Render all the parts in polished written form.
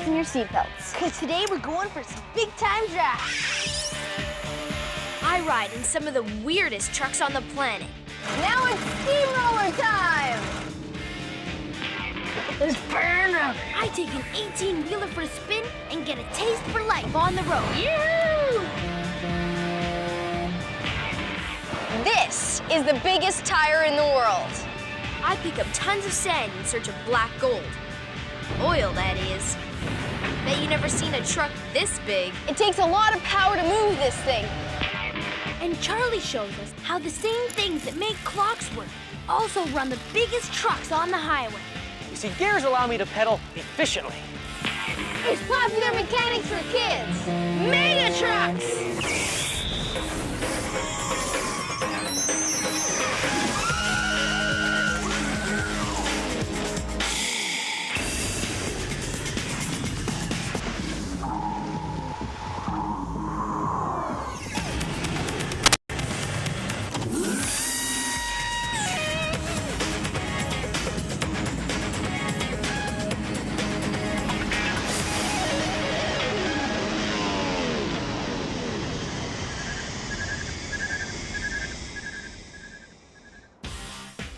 fasten your seatbelts. Because today we're going for some big-time drives. I ride in some of the weirdest trucks on the planet. Now it's steamroller time! Let's burn rubber. I take an 18-wheeler for a spin and get a taste for life on the road. Yoo-hoo! This is the biggest tire in the world. I pick up tons of sand in search of black gold. Oil, that is. Bet you never seen a truck this big. It takes a lot of power to move this thing. And Charlie shows us how the same things that make clocks work also run the biggest trucks on the highway. You see, gears allow me to pedal efficiently. It's popular mechanics for kids. Mega trucks!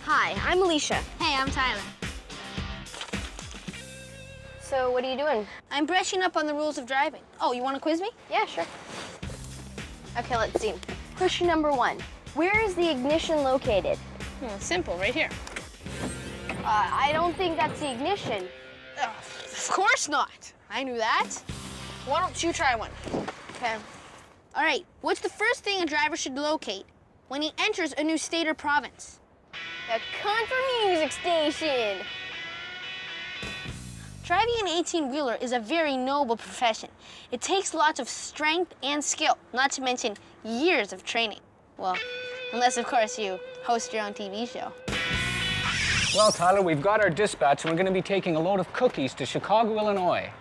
Hi, I'm Alicia. Hey, I'm Tyler. So what are you doing? I'm brushing up on the rules of driving. Oh, you want to quiz me? Yeah, sure. Okay, let's see. Question number 1. Where is the ignition located? Simple, right here. I don't think that's the ignition. Of course not. I knew that. Why don't you try one? Okay. All right, what's the first thing a driver should locate when he enters a new state or province? The country music station. Driving an 18-wheeler is a very noble profession. It takes lots of strength and skill, not to mention years of training. Well, unless, of course, you host your own TV show. Well, Tyler, we've got our dispatch, and we're going to be taking a load of cookies to Chicago, Illinois.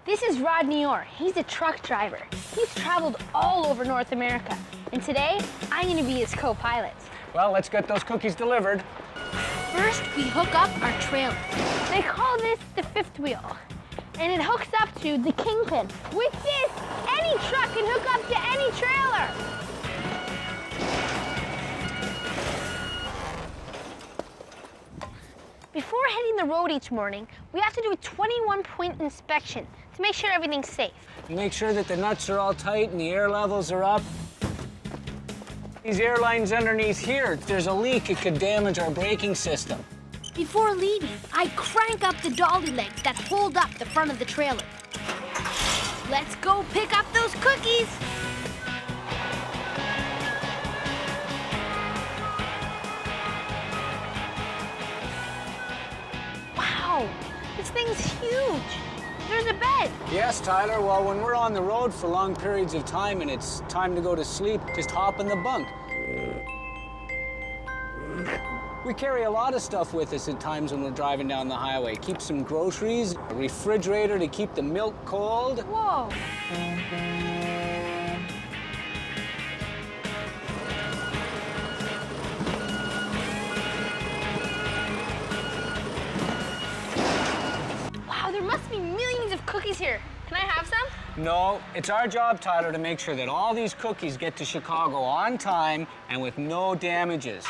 This is Rodney Orr. He's a truck driver. He's traveled all over North America. And today, I'm going to be his co-pilot. Well, let's get those cookies delivered. First, we hook up our trailer. They call this the fifth wheel. And it hooks up to the kingpin. With this, any truck can hook up to any trailer. Before hitting the road each morning, we have to do a 21-point inspection to make sure everything's safe. Make sure that the nuts are all tight and the air levels are up. These air lines underneath here, if there's a leak, it could damage our braking system. Before leaving, I crank up the dolly legs that hold up the front of the trailer. Let's go pick up those cookies. Wow, this thing's huge. There's a bed. Yes, Tyler. Well, when we're on the road for long periods of time and it's time to go to sleep, just hop in the bunk. We carry a lot of stuff with us at times when we're driving down the highway. Keep some groceries, a refrigerator to keep the milk cold. Whoa. Wow, there must be millions of cookies here. Can I have some? No, it's our job, Tyler, to make sure that all these cookies get to Chicago on time and with no damages.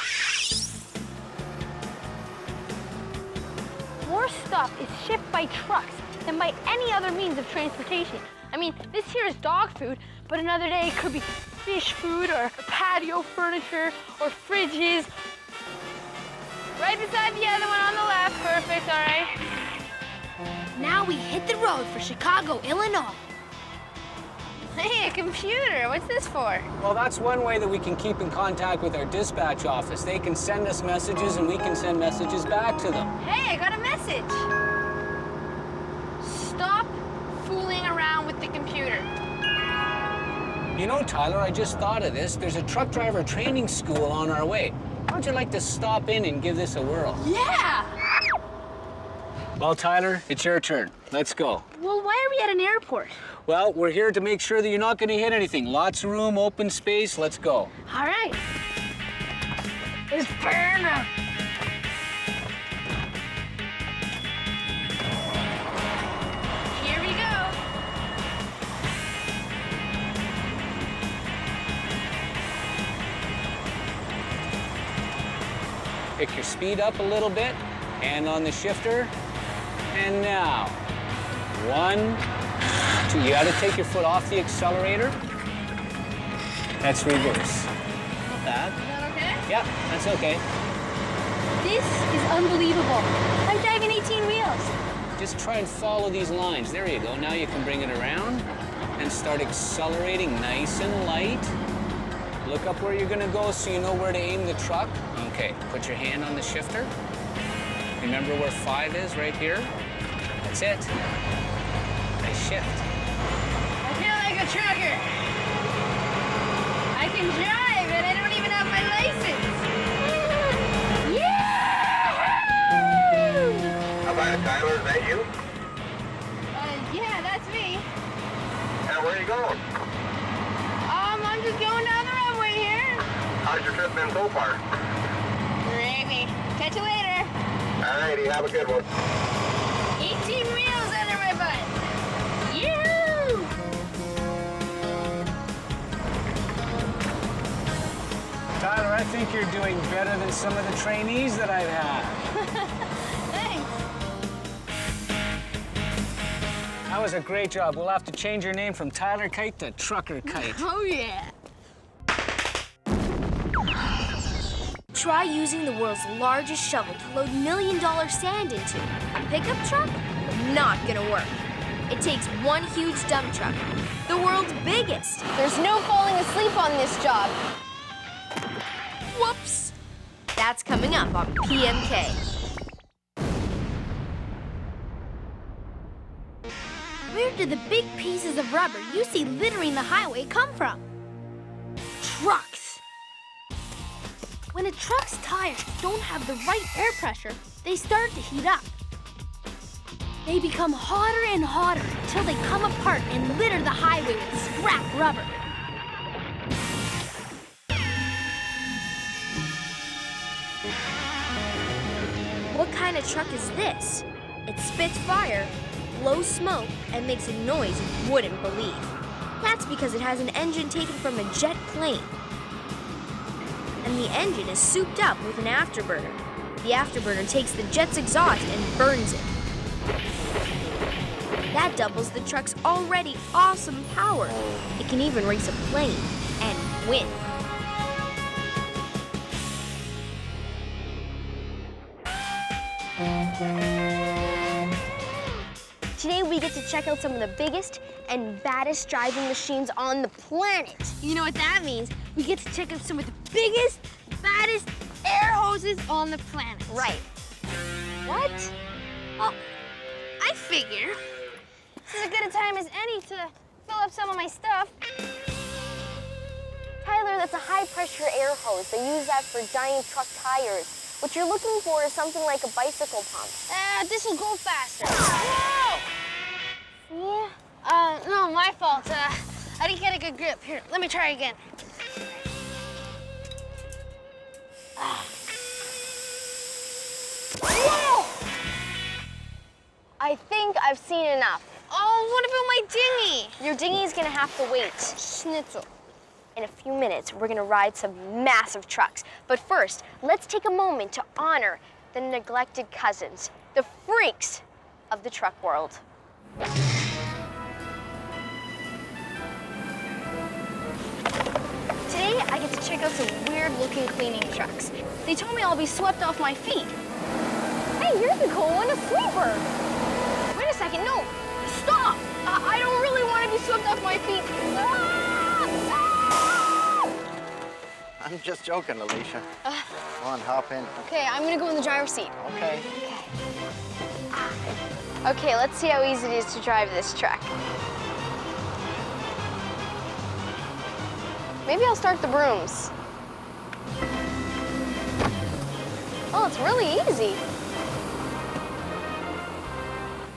More stuff is shipped by trucks than by any other means of transportation. I mean, this here is dog food, but another day it could be fish food or patio furniture or fridges. Right beside the other one on the left. Perfect, all right. Now we hit the road for Chicago, Illinois. Hey, a computer. What's this for? Well, that's one way that we can keep in contact with our dispatch office. They can send us messages and we can send messages back to them. Hey, I got a message. Stop fooling around with the computer. You know, Tyler, I just thought of this. There's a truck driver training school on our way. Why don't you like to stop in and give this a whirl? Yeah! Well, Tyler, it's your turn. Let's go. Well, why are we at an airport? Well, we're here to make sure that you're not going to hit anything. Lots of room, open space. Let's go. All right. Let's burn them. Here we go. Pick your speed up a little bit, hand on the shifter, and now. 1, 2, you gotta take your foot off the accelerator. That's reverse. Not bad. Is that okay? Yep, that's okay. This is unbelievable. I'm driving 18 wheels. Just try and follow these lines. There you go. Now you can bring it around and start accelerating nice and light. Look up where you're gonna go so you know where to aim the truck. Okay, put your hand on the shifter. Remember where 5 is, right here? That's it. Nice shift. I feel like a trucker. I can drive and I don't even have my license. How about it, Tyler? Is that you? Yeah, that's me. And where are you going? I'm just going down the runway here. How's your trip been so far? Gravy. Catch you later. Alrighty, have a good one. 18 wheels under my butt. Yoo! Tyler, I think you're doing better than some of the trainees that I've had. Thanks. That was a great job. We'll have to change your name from Tyler Kite to Trucker Kite. Oh, yeah. Try using the world's largest shovel to load $1,000,000 sand into. A pickup truck? Not gonna work. It takes one huge dump truck, the world's biggest. There's no falling asleep on this job. Whoops! That's coming up on PMK. Where do the big pieces of rubber you see littering the highway come from? Trucks. When a truck's tires don't have the right air pressure, they start to heat up. They become hotter and hotter until they come apart and litter the highway with scrap rubber. What kind of truck is this? It spits fire, blows smoke, and makes a noise you wouldn't believe. That's because it has an engine taken from a jet plane. And the engine is souped up with an afterburner. The afterburner takes the jet's exhaust and burns it. That doubles the truck's already awesome power. It can even race a plane and win. Today we get to check out some of the biggest and baddest driving machines on the planet. You know what that means? We get to check out some of the biggest, baddest air hoses on the planet. Right. What? Well, I figure this is as good a time as any to fill up some of my stuff. Tyler, that's a high-pressure air hose. They use that for dying truck tires. What you're looking for is something like a bicycle pump. This will go faster. Whoa! Yeah? No, my fault. I didn't get a good grip. Here, let me try again. Whoa! I think I've seen enough. Oh, what about my dinghy? Your dinghy's gonna have to wait. Schnitzel. In a few minutes, we're gonna ride some massive trucks. But first, let's take a moment to honor the neglected cousins, the freaks of the truck world. Today, I get to check out some weird-looking cleaning trucks. They told me I'll be swept off my feet. Hey, here's the cool one, a sweeper. Wait a second, no, stop. I don't really want to be swept off my feet. I'm just joking, Alicia. Come on, hop in. Okay, I'm gonna go in the driver's seat. Okay. Okay, let's see how easy it is to drive this truck. Maybe I'll start the brooms. Oh, it's really easy.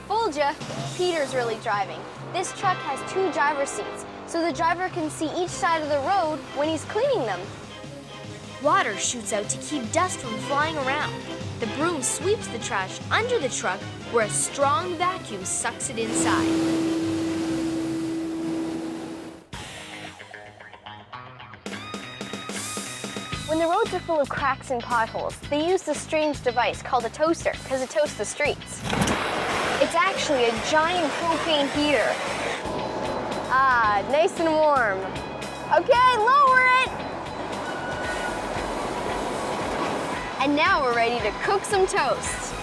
Fooled ya. Peter's really driving. This truck has 2 driver's seats, so the driver can see each side of the road when he's cleaning them. Water shoots out to keep dust from flying around. The broom sweeps the trash under the truck where a strong vacuum sucks it inside. When the roads are full of cracks and potholes, they use this strange device called a toaster because it toasts the streets. It's actually a giant propane heater. Ah, nice and warm. Okay, lower it! And now we're ready to cook some toast.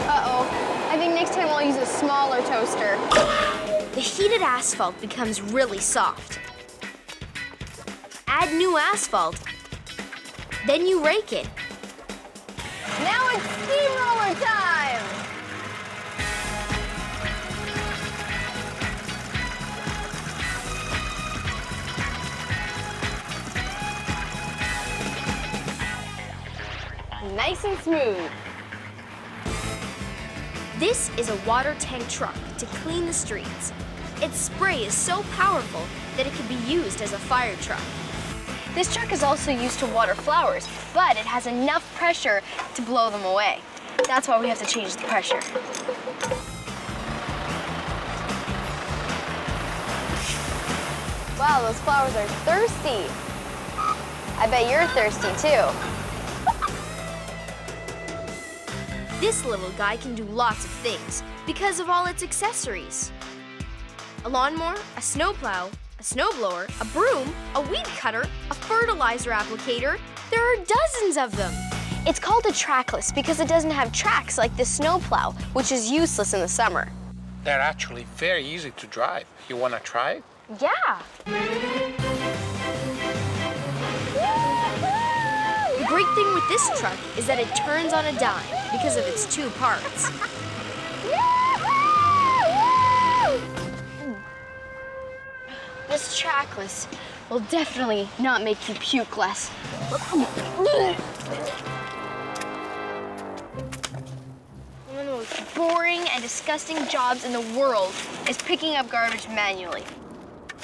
Uh-oh, I think next time I'll use a smaller toaster. The heated asphalt becomes really soft. Add new asphalt, then you rake it. Now it's steamroller time! Nice and smooth. This is a water tank truck to clean the streets. Its spray is so powerful that it can be used as a fire truck. This truck is also used to water flowers, but it has enough pressure to blow them away. That's why we have to change the pressure. Wow, those flowers are thirsty. I bet you're thirsty too. This little guy can do lots of things because of all its accessories. A lawnmower, a snowplow, a snowblower, a broom, a weed cutter, a fertilizer applicator. There are dozens of them. It's called a trackless because it doesn't have tracks like the snowplow, which is useless in the summer. They're actually very easy to drive. You want to try it? Yeah. The great thing with this truck is that it turns on a dime because of its two parts. This trackless will definitely not make you puke less. One of the most boring and disgusting jobs in the world is picking up garbage manually.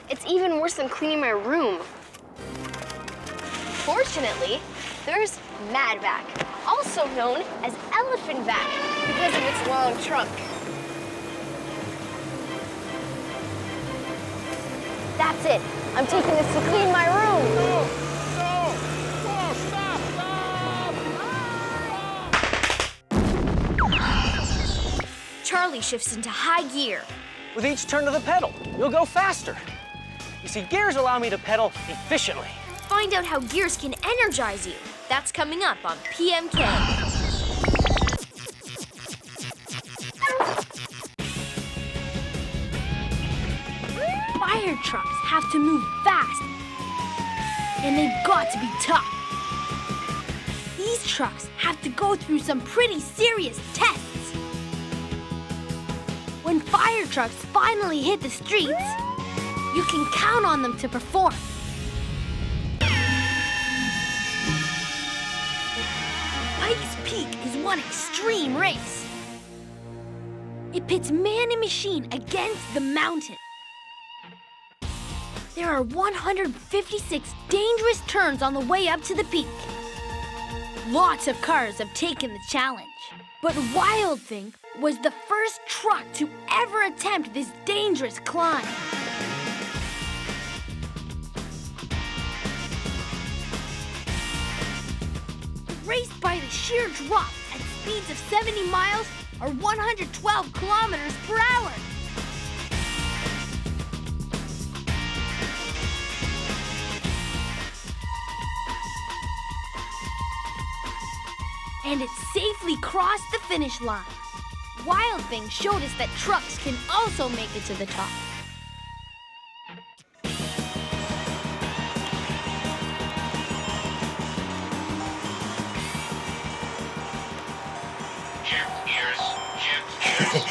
It's even worse than cleaning my room. Fortunately, there's Madvac, also known as Elephant Vac because of its long trunk. That's it. I'm taking this to clean my room. Charlie shifts into high gear. With each turn of the pedal, you'll go faster. You see, gears allow me to pedal efficiently. Find out how gears can energize you. That's coming up on PMK. Fire trucks have to move fast, and they've got to be tough. These trucks have to go through some pretty serious tests. When fire trucks finally hit the streets, you can count on them to perform. Pikes Peak is one extreme race. It pits man and machine against the mountain. There are 156 dangerous turns on the way up to the peak. Lots of cars have taken the challenge. But Wild Thing was the first truck to ever attempt this dangerous climb. Raced by the sheer drop at speeds of 70 miles or 112 kilometers per hour. And it safely crossed the finish line. Wild Thing showed us that trucks can also make it to the top.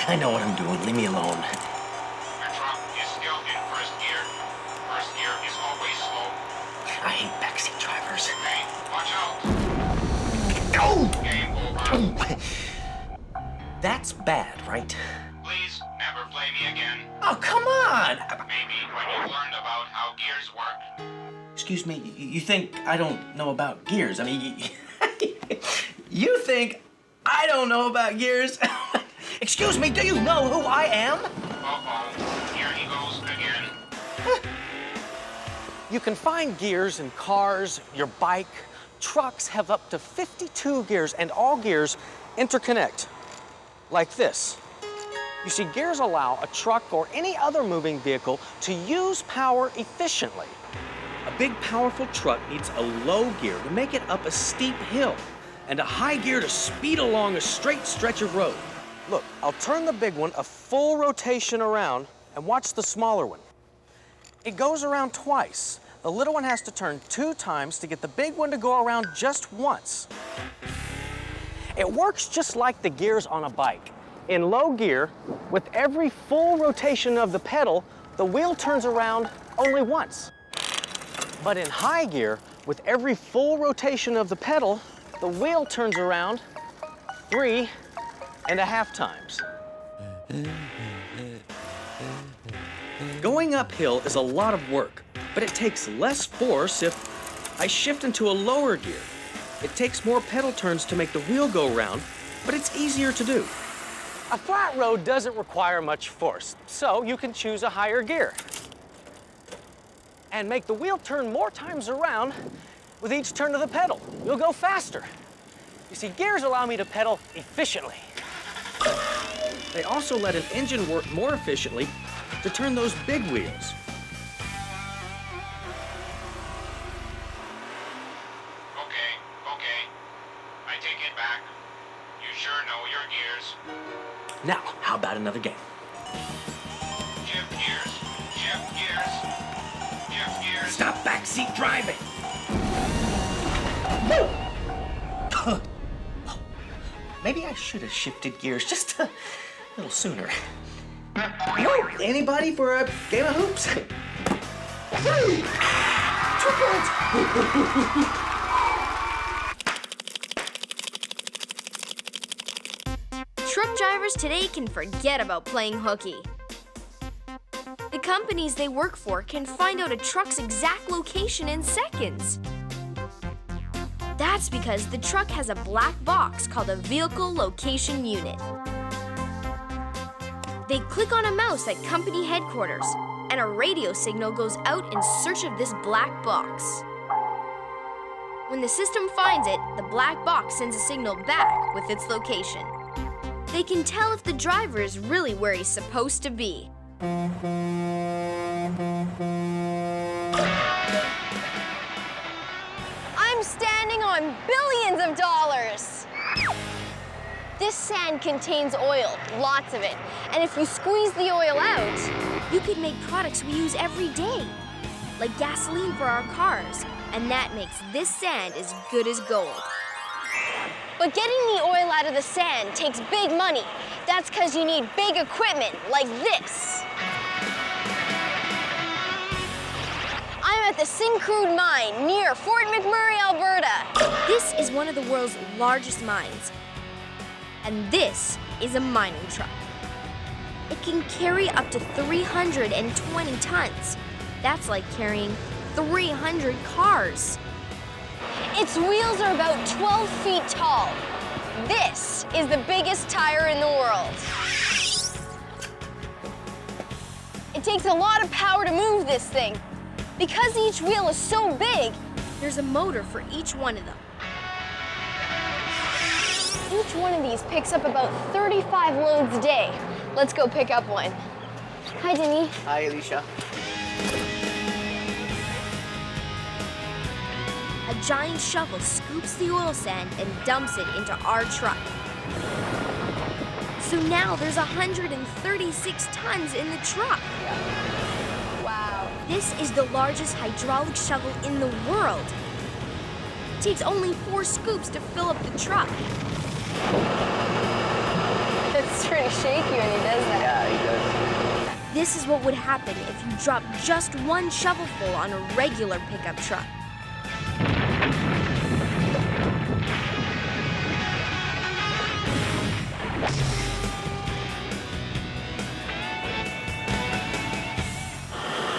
I know what I'm doing. Leave me alone. Your truck is still in first gear. First gear is always slow. I hate backseat drivers. Hey, watch out. Oh! Game over. That's bad, right? Please never play me again. Oh, come on! Maybe when you learned about how gears work. Excuse me, you think I don't know about gears? I mean, you think I don't know about gears? Excuse me, do you know who I am? Uh-oh, here he goes again. You can find gears in cars, your bike. Trucks have up to 52 gears, and all gears interconnect, like this. You see, gears allow a truck or any other moving vehicle to use power efficiently. A big, powerful truck needs a low gear to make it up a steep hill and a high gear to speed along a straight stretch of road. Look, I'll turn the big one a full rotation around and watch the smaller one. It goes around twice. The little one has to turn 2 times to get the big one to go around just once. It works just like the gears on a bike. In low gear, with every full rotation of the pedal, the wheel turns around only once. But in high gear, with every full rotation of the pedal, the wheel turns around 3.5 times. Going uphill is a lot of work, but it takes less force if I shift into a lower gear. It takes more pedal turns to make the wheel go round, but it's easier to do. A flat road doesn't require much force, so you can choose a higher gear and make the wheel turn more times around with each turn of the pedal. You'll go faster. You see, gears allow me to pedal efficiently. They also let an engine work more efficiently to turn those big wheels. Okay. I take it back. You sure know your gears. Now, how about another game? Shift gears. Shift gears. Shift gears. Stop backseat driving. Maybe I should have shifted gears just a little sooner. Anybody for a game of hoops? Truck drivers today can forget about playing hooky. The companies they work for can find out a truck's exact location in seconds. That's because the truck has a black box called a Vehicle Location Unit. They click on a mouse at company headquarters, and a radio signal goes out in search of this black box. When the system finds it, the black box sends a signal back with its location. They can tell if the driver is really where he's supposed to be. I'm standing on billions of dollars. This sand contains oil, lots of it. And if you squeeze the oil out, You could make products we use every day, like gasoline for our cars, and that makes this sand as good as gold. but getting the oil out of the sand takes big money. That's because you need big equipment like this. I'm at the Syncrude mine near Fort McMurray, Alberta. This is one of the world's largest mines. And this is a mining truck. It can carry up to 320 tons. That's like carrying 300 cars. Its wheels are about 12 feet tall. This is the biggest tire in the world. It takes a lot of power to move this thing. Because each wheel is so big, There's a motor for each one of them. each one of these picks up about 35 loads a day. Let's go pick up one. Hi, Denny. Hi, Alicia. A giant shovel scoops the oil sand and dumps it into our truck. So now there's 136 tons in the truck. Wow. This is the largest hydraulic shovel in the world. It takes only 4 scoops to fill up the truck. It's pretty shaky when he does that. Yeah, he does. This is what would happen if you dropped just one shovelful on a regular pickup truck.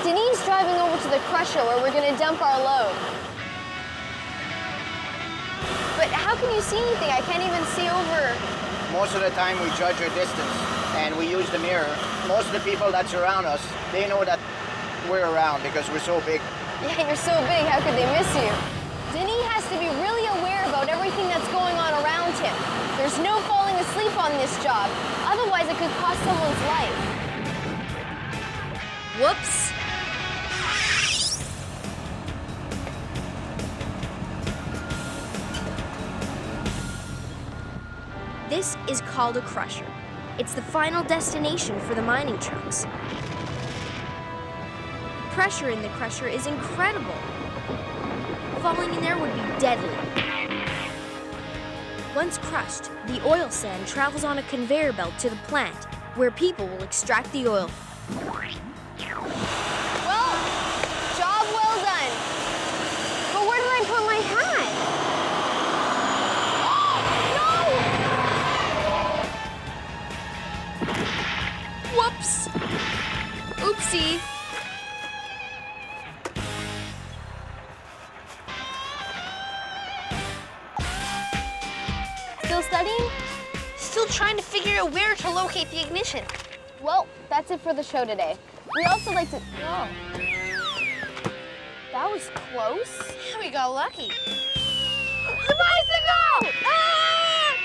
Denise driving over to the crusher where we're gonna dump our load. But how can you see anything? I can't even see over. Most of the time we judge our distance and we use the mirror. Most of the people that surround us, they know that we're around because we're so big. Yeah, you're so big, how could they miss you? Denny has to be really aware about everything that's going on around him. There's no falling asleep on this job. Otherwise, it could cost someone's life. Whoops. This is called a crusher. It's the final destination for the mining trucks. The pressure in the crusher is incredible. Falling in there would be deadly. Once crushed, the oil sand travels on a conveyor belt to the plant, where people will extract the oil. Well, job well done. But where did I put my hat? Oh, Whoops! Oopsie! Still studying? Still trying to figure out where to locate the ignition. Well, that's it for the show today. We also like to... Whoa. That was close. We got lucky. The bicycle! Ah!